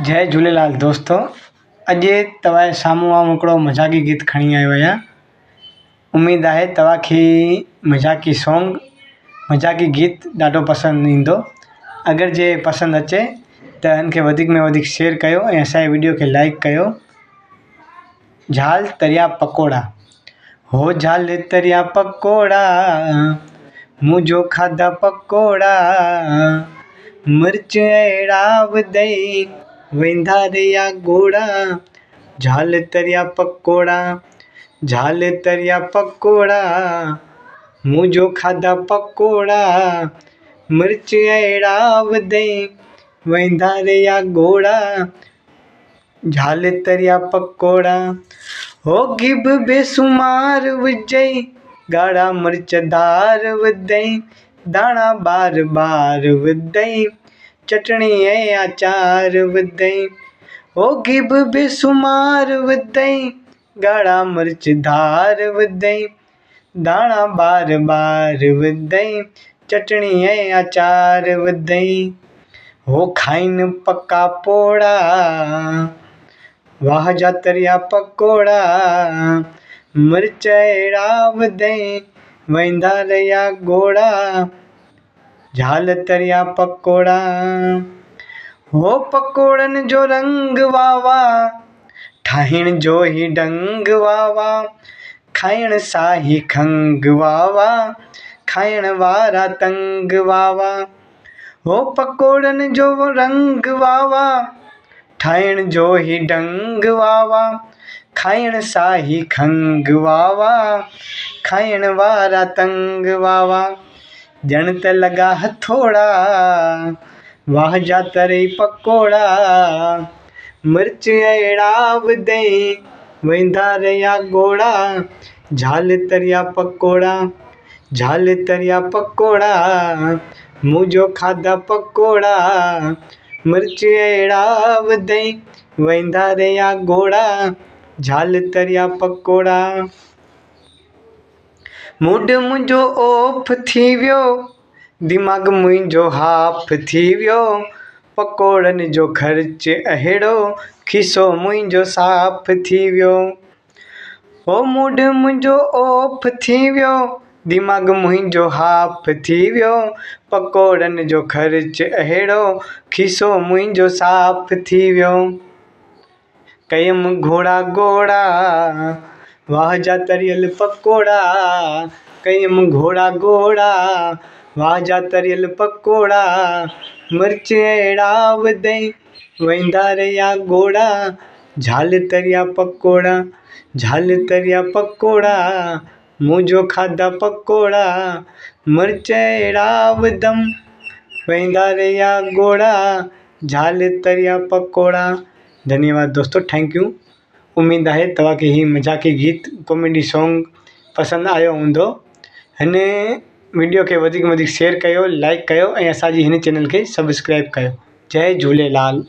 जय झूलेलाल दोस्तों। अॼु तव्हांजे साम्हूं आउं हिकिड़ो मज़ाक़ी गीत खणी आयो आहियां। उमेद आहे तव्हांखे मज़ाक़ी सॉन्ग मज़ाक़ी गीत ॾाढो पसंदि ईंदो। अगरि जे पसंदि अचे त हिनखे वधीक में वधीक शेयर कयो ऐं असांजे वीडियो खे लाइक कयो। झाल तरिया पकोड़ा, हो झाल तरिया पकोड़ा, मुंहिंजो खाधा पकोड़ा, मिर्च अहिड़ा वधई वेंदा रिया घोड़ा। झाल तरिया पकोड़ा, झाल तरिया पकोड़ा, मुंहिंजो खाधा पकोड़ा, मिर्च अहिड़ा वधई वेंदा रिया घोड़ा। झाल तरिया पकोड़ा, हो गिब बेसुमार विझई ॻाढ़ा मिर्च धार वधई, दाणा बार बार वधई, चटणी ऐं अचार वधई। हो गिब बेसुमार वधई ॻाढ़ा मिर्च धार वधई, दाणा बार बार वधई, चटणी ऐं अचार वधई। हो खाइन पका पोड़ा, वाह जा तरिया पकोड़ा, मिर्च अहिड़ा वधई वेंदा रिया घोड़ा। झाल तरिया पकोड़ा, हो पकोड़नि जो रंग वावा, ठाहिण जो ही ढंग वावा, खाइण सां ही खंग वावा, खाइण वारा तंग वावा। हो पकोड़नि जो रंग वावा, ठाहिण जो ही ढंग वावा, खाइण सां ही खंग वावा, खाइण वारा तंग वावा। ॼण त लॻा हथोड़ा, वाह जा तरे पकोड़ा, मिर्च अहिड़ा वधई वेंदा रिया घोड़ा। झाल तरिया पकोड़ा, झाल तरिया पकोड़ा, मुंहिंजो खाधा पकोड़ा, मिर्च अहिड़ा वधई वेंदा रिया घोड़ा। झाल तरिया पकोड़ा, मूड मुंहिंजो ऑफ थी वियो, दिमाग़ मुंहिंजो हाफ थी वियो, पकोड़नि जो ख़र्च अहिड़ो, खीसो मुंहिंजो साफ़ थी वियो। हो मूड मुंहिंजो ऑफ थी वियो, दिमाग़ मुंहिंजो हाफ थी वियो, पकोड़नि जो ख़र्च अहिड़ो, खीसो मुंहिंजो साफ़ थी वियो। कयमि घोड़ा घोड़ा, वाह जा तरियल पकोड़ा, कयमि घोड़ा घोड़ा, वाह जा तरियल पकोड़ा, मिर्च अहिड़ा वधई वेंदा रिया घोड़ा। झाल तरिया पकोड़ा, झाल तरिया पकोड़ा, मुंहिंजो खाधा पकोड़ा, मिर्च अहिड़ा वधम वेंदा रिया घोड़ा। झाल तरिया पकोड़ा। धन्यवाद दोस्तों, थैंक यू। उमेद आहे तव्हांखे ही मज़ाक़ी गीत कॉमेडी सॉन्ग पसंदि आयो हूंदो। हिन वीडियो खे वधीक में वधीक शेयर कयो, लाइक कयो ऐं असांजी हिन चैनल खे सब्सक्राइब कयो। जय झूलेलाल।